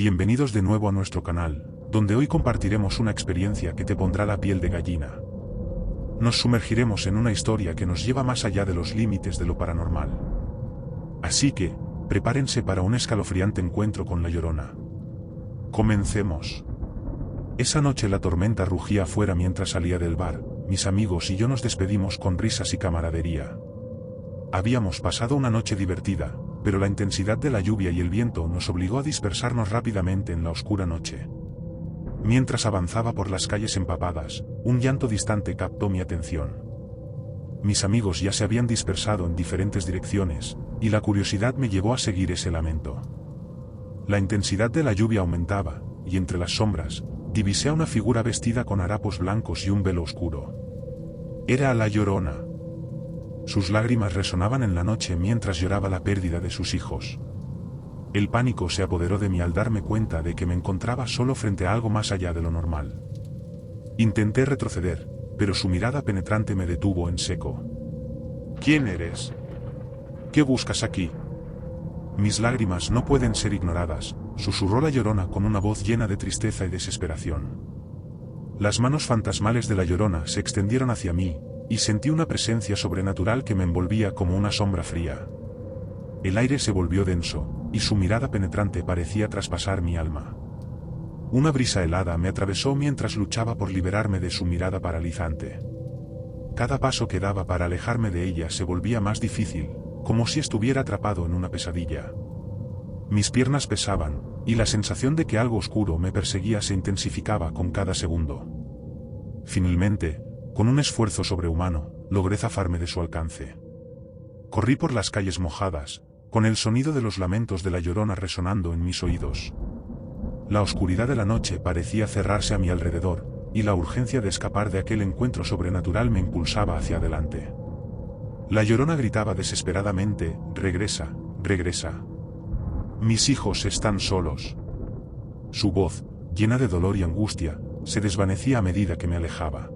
Bienvenidos de nuevo a nuestro canal, donde hoy compartiremos una experiencia que te pondrá la piel de gallina. Nos sumergiremos en una historia que nos lleva más allá de los límites de lo paranormal. Así que, prepárense para un escalofriante encuentro con La Llorona. Comencemos. Esa noche la tormenta rugía afuera mientras salía del bar. Mis amigos y yo nos despedimos con risas y camaradería. Habíamos pasado una noche divertida, pero la intensidad de la lluvia y el viento nos obligó a dispersarnos rápidamente en la oscura noche. Mientras avanzaba por las calles empapadas, un llanto distante captó mi atención. Mis amigos ya se habían dispersado en diferentes direcciones, y la curiosidad me llevó a seguir ese lamento. La intensidad de la lluvia aumentaba, y entre las sombras, divisé a una figura vestida con harapos blancos y un velo oscuro. Era La Llorona. Sus lágrimas resonaban en la noche mientras lloraba la pérdida de sus hijos. El pánico se apoderó de mí al darme cuenta de que me encontraba solo frente a algo más allá de lo normal. Intenté retroceder, pero su mirada penetrante me detuvo en seco. ¿Quién eres? ¿Qué buscas aquí? Mis lágrimas no pueden ser ignoradas, susurró La Llorona con una voz llena de tristeza y desesperación. Las manos fantasmales de La Llorona se extendieron hacia mí, y sentí una presencia sobrenatural que me envolvía como una sombra fría. El aire se volvió denso, y su mirada penetrante parecía traspasar mi alma. Una brisa helada me atravesó mientras luchaba por liberarme de su mirada paralizante. Cada paso que daba para alejarme de ella se volvía más difícil, como si estuviera atrapado en una pesadilla. Mis piernas pesaban, y la sensación de que algo oscuro me perseguía se intensificaba con cada segundo. Finalmente, con un esfuerzo sobrehumano, logré zafarme de su alcance. Corrí por las calles mojadas, con el sonido de los lamentos de La Llorona resonando en mis oídos. La oscuridad de la noche parecía cerrarse a mi alrededor, y la urgencia de escapar de aquel encuentro sobrenatural me impulsaba hacia adelante. La Llorona gritaba desesperadamente: «Regresa, regresa. Mis hijos están solos». Su voz, llena de dolor y angustia, se desvanecía a medida que me alejaba.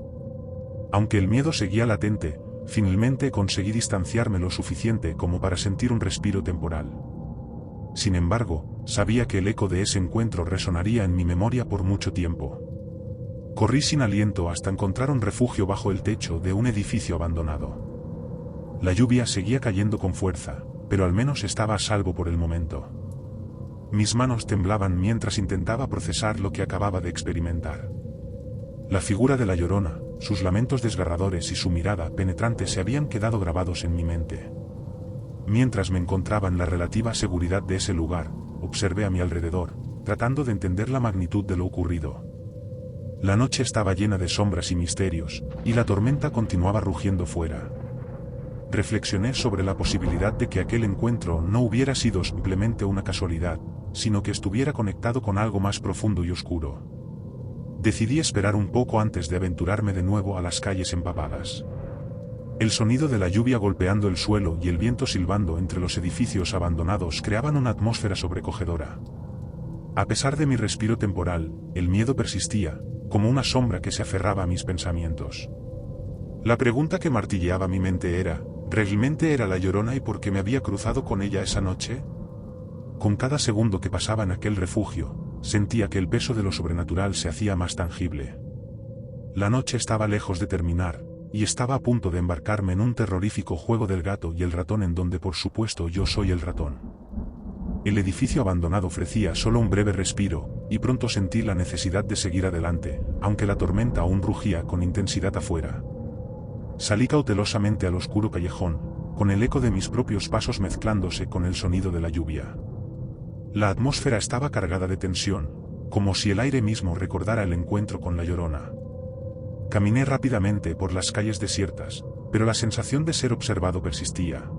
Aunque el miedo seguía latente, finalmente conseguí distanciarme lo suficiente como para sentir un respiro temporal. Sin embargo, sabía que el eco de ese encuentro resonaría en mi memoria por mucho tiempo. Corrí sin aliento hasta encontrar un refugio bajo el techo de un edificio abandonado. La lluvia seguía cayendo con fuerza, pero al menos estaba a salvo por el momento. Mis manos temblaban mientras intentaba procesar lo que acababa de experimentar. La figura de La Llorona, sus lamentos desgarradores y su mirada penetrante se habían quedado grabados en mi mente. Mientras me encontraba en la relativa seguridad de ese lugar, observé a mi alrededor, tratando de entender la magnitud de lo ocurrido. La noche estaba llena de sombras y misterios, y la tormenta continuaba rugiendo fuera. Reflexioné sobre la posibilidad de que aquel encuentro no hubiera sido simplemente una casualidad, sino que estuviera conectado con algo más profundo y oscuro. Decidí esperar un poco antes de aventurarme de nuevo a las calles empapadas. El sonido de la lluvia golpeando el suelo y el viento silbando entre los edificios abandonados creaban una atmósfera sobrecogedora. A pesar de mi respiro temporal, el miedo persistía, como una sombra que se aferraba a mis pensamientos. La pregunta que martilleaba mi mente era: ¿realmente era La Llorona y por qué me había cruzado con ella esa noche? Con cada segundo que pasaba en aquel refugio, sentía que el peso de lo sobrenatural se hacía más tangible. La noche estaba lejos de terminar, y estaba a punto de embarcarme en un terrorífico juego del gato y el ratón en donde por supuesto yo soy el ratón. El edificio abandonado ofrecía solo un breve respiro, y pronto sentí la necesidad de seguir adelante, aunque la tormenta aún rugía con intensidad afuera. Salí cautelosamente al oscuro callejón, con el eco de mis propios pasos mezclándose con el sonido de la lluvia. La atmósfera estaba cargada de tensión, como si el aire mismo recordara el encuentro con La Llorona. Caminé rápidamente por las calles desiertas, pero la sensación de ser observado persistía.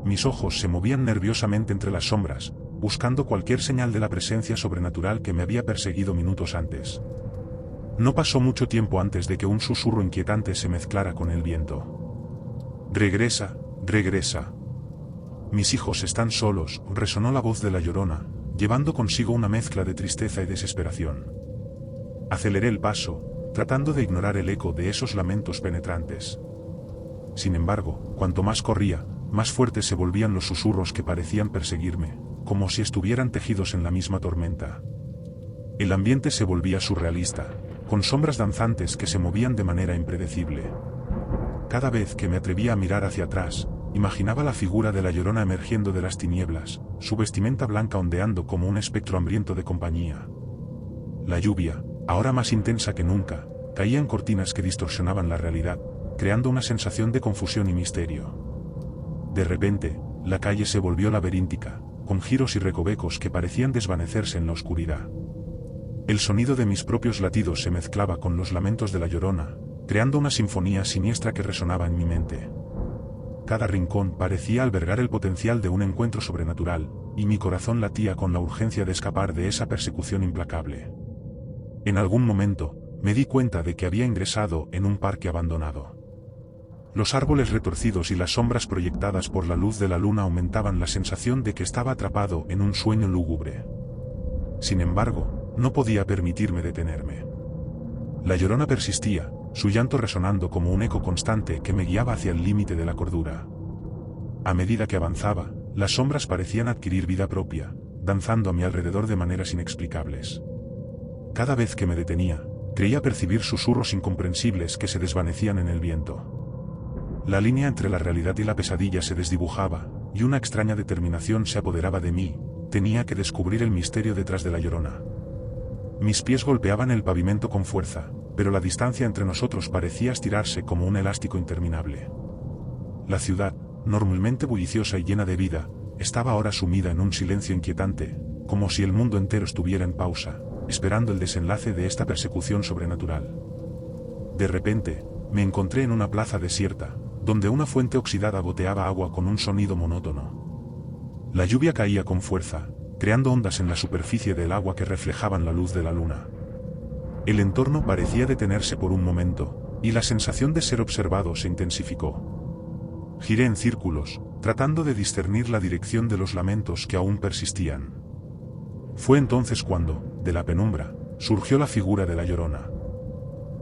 Mis ojos se movían nerviosamente entre las sombras, buscando cualquier señal de la presencia sobrenatural que me había perseguido minutos antes. No pasó mucho tiempo antes de que un susurro inquietante se mezclara con el viento. «Regresa, regresa. Mis hijos están solos», resonó la voz de La Llorona, llevando consigo una mezcla de tristeza y desesperación. Aceleré el paso, tratando de ignorar el eco de esos lamentos penetrantes. Sin embargo, cuanto más corría, más fuertes se volvían los susurros que parecían perseguirme, como si estuvieran tejidos en la misma tormenta. El ambiente se volvía surrealista, con sombras danzantes que se movían de manera impredecible. Cada vez que me atrevía a mirar hacia atrás, imaginaba la figura de la Llorona emergiendo de las tinieblas, su vestimenta blanca ondeando como un espectro hambriento de compañía. La lluvia, ahora más intensa que nunca, caía en cortinas que distorsionaban la realidad, creando una sensación de confusión y misterio. De repente, la calle se volvió laberíntica, con giros y recovecos que parecían desvanecerse en la oscuridad. El sonido de mis propios latidos se mezclaba con los lamentos de la Llorona, creando una sinfonía siniestra que resonaba en mi mente. Cada rincón parecía albergar el potencial de un encuentro sobrenatural, y mi corazón latía con la urgencia de escapar de esa persecución implacable. En algún momento, me di cuenta de que había ingresado en un parque abandonado. Los árboles retorcidos y las sombras proyectadas por la luz de la luna aumentaban la sensación de que estaba atrapado en un sueño lúgubre. Sin embargo, no podía permitirme detenerme. La Llorona persistía, su llanto resonando como un eco constante que me guiaba hacia el límite de la cordura. A medida que avanzaba, las sombras parecían adquirir vida propia, danzando a mi alrededor de maneras inexplicables. Cada vez que me detenía, creía percibir susurros incomprensibles que se desvanecían en el viento. La línea entre la realidad y la pesadilla se desdibujaba, y una extraña determinación se apoderaba de mí. Tenía que descubrir el misterio detrás de la Llorona. Mis pies golpeaban el pavimento con fuerza, pero la distancia entre nosotros parecía estirarse como un elástico interminable. La ciudad, normalmente bulliciosa y llena de vida, estaba ahora sumida en un silencio inquietante, como si el mundo entero estuviera en pausa, esperando el desenlace de esta persecución sobrenatural. De repente, me encontré en una plaza desierta, donde una fuente oxidada goteaba agua con un sonido monótono. La lluvia caía con fuerza, creando ondas en la superficie del agua que reflejaban la luz de la luna. El entorno parecía detenerse por un momento, y la sensación de ser observado se intensificó. Giré en círculos, tratando de discernir la dirección de los lamentos que aún persistían. Fue entonces cuando, de la penumbra, surgió la figura de la Llorona.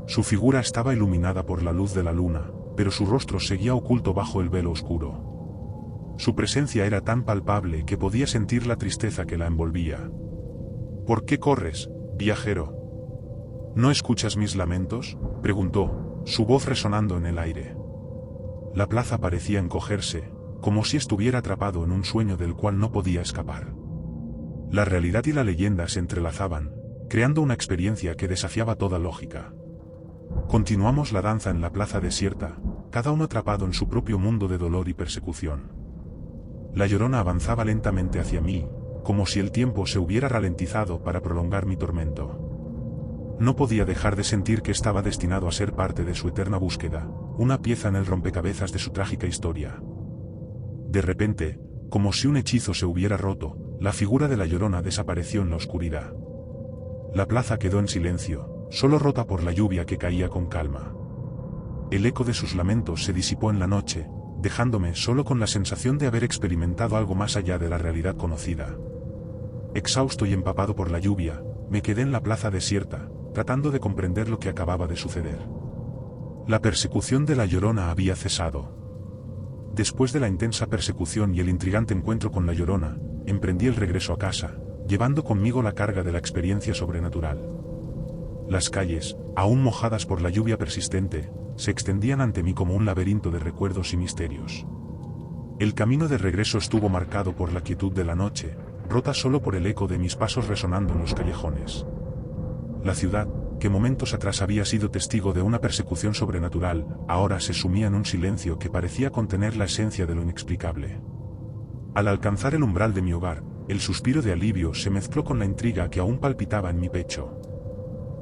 Su figura estaba iluminada por la luz de la luna, pero su rostro seguía oculto bajo el velo oscuro. Su presencia era tan palpable que podía sentir la tristeza que la envolvía. ¿Por qué corres, viajero? ¿No escuchas mis lamentos?, preguntó, su voz resonando en el aire. La plaza parecía encogerse, como si estuviera atrapado en un sueño del cual no podía escapar. La realidad y la leyenda se entrelazaban, creando una experiencia que desafiaba toda lógica. Continuamos la danza en la plaza desierta, cada uno atrapado en su propio mundo de dolor y persecución. La Llorona avanzaba lentamente hacia mí, como si el tiempo se hubiera ralentizado para prolongar mi tormento. No podía dejar de sentir que estaba destinado a ser parte de su eterna búsqueda, una pieza en el rompecabezas de su trágica historia. De repente, como si un hechizo se hubiera roto, la figura de la Llorona desapareció en la oscuridad. La plaza quedó en silencio, solo rota por la lluvia que caía con calma. El eco de sus lamentos se disipó en la noche, dejándome solo con la sensación de haber experimentado algo más allá de la realidad conocida. Exhausto y empapado por la lluvia, me quedé en la plaza desierta, tratando de comprender lo que acababa de suceder. La persecución de la Llorona había cesado. Después de la intensa persecución y el intrigante encuentro con la Llorona, emprendí el regreso a casa, llevando conmigo la carga de la experiencia sobrenatural. Las calles, aún mojadas por la lluvia persistente, se extendían ante mí como un laberinto de recuerdos y misterios. El camino de regreso estuvo marcado por la quietud de la noche, rota solo por el eco de mis pasos resonando en los callejones. La ciudad, que momentos atrás había sido testigo de una persecución sobrenatural, ahora se sumía en un silencio que parecía contener la esencia de lo inexplicable. Al alcanzar el umbral de mi hogar, el suspiro de alivio se mezcló con la intriga que aún palpitaba en mi pecho.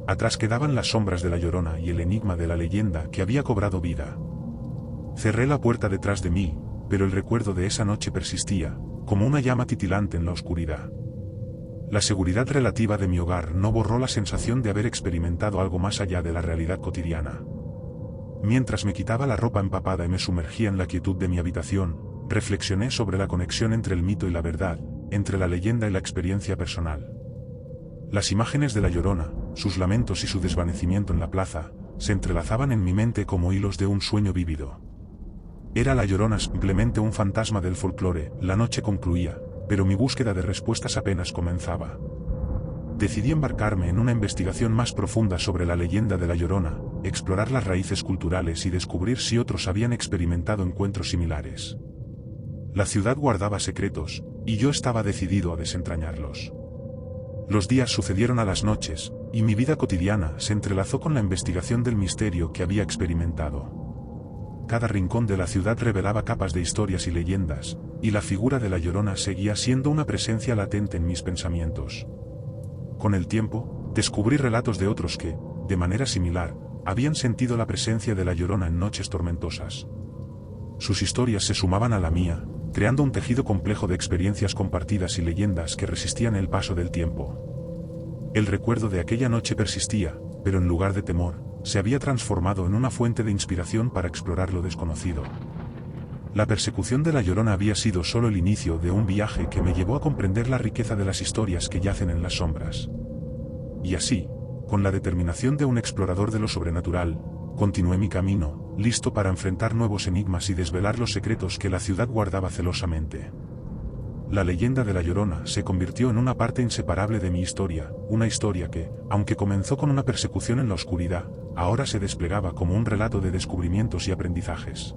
Atrás quedaban las sombras de la Llorona y el enigma de la leyenda que había cobrado vida. Cerré la puerta detrás de mí, pero el recuerdo de esa noche persistía, como una llama titilante en la oscuridad. La seguridad relativa de mi hogar no borró la sensación de haber experimentado algo más allá de la realidad cotidiana. Mientras me quitaba la ropa empapada y me sumergía en la quietud de mi habitación, reflexioné sobre la conexión entre el mito y la verdad, entre la leyenda y la experiencia personal. Las imágenes de la Llorona, sus lamentos y su desvanecimiento en la plaza, se entrelazaban en mi mente como hilos de un sueño vívido. ¿Era la Llorona simplemente un fantasma del folclore? La noche concluía, pero mi búsqueda de respuestas apenas comenzaba. Decidí embarcarme en una investigación más profunda sobre la leyenda de La Llorona, explorar las raíces culturales y descubrir si otros habían experimentado encuentros similares. La ciudad guardaba secretos, y yo estaba decidido a desentrañarlos. Los días sucedieron a las noches, y mi vida cotidiana se entrelazó con la investigación del misterio que había experimentado. Cada rincón de la ciudad revelaba capas de historias y leyendas, y la figura de La Llorona seguía siendo una presencia latente en mis pensamientos. Con el tiempo, descubrí relatos de otros que, de manera similar, habían sentido la presencia de La Llorona en noches tormentosas. Sus historias se sumaban a la mía, creando un tejido complejo de experiencias compartidas y leyendas que resistían el paso del tiempo. El recuerdo de aquella noche persistía, pero en lugar de temor, se había transformado en una fuente de inspiración para explorar lo desconocido. La persecución de La Llorona había sido solo el inicio de un viaje que me llevó a comprender la riqueza de las historias que yacen en las sombras. Y así, con la determinación de un explorador de lo sobrenatural, continué mi camino, listo para enfrentar nuevos enigmas y desvelar los secretos que la ciudad guardaba celosamente. La leyenda de La Llorona se convirtió en una parte inseparable de mi historia, una historia que, aunque comenzó con una persecución en la oscuridad, ahora se desplegaba como un relato de descubrimientos y aprendizajes.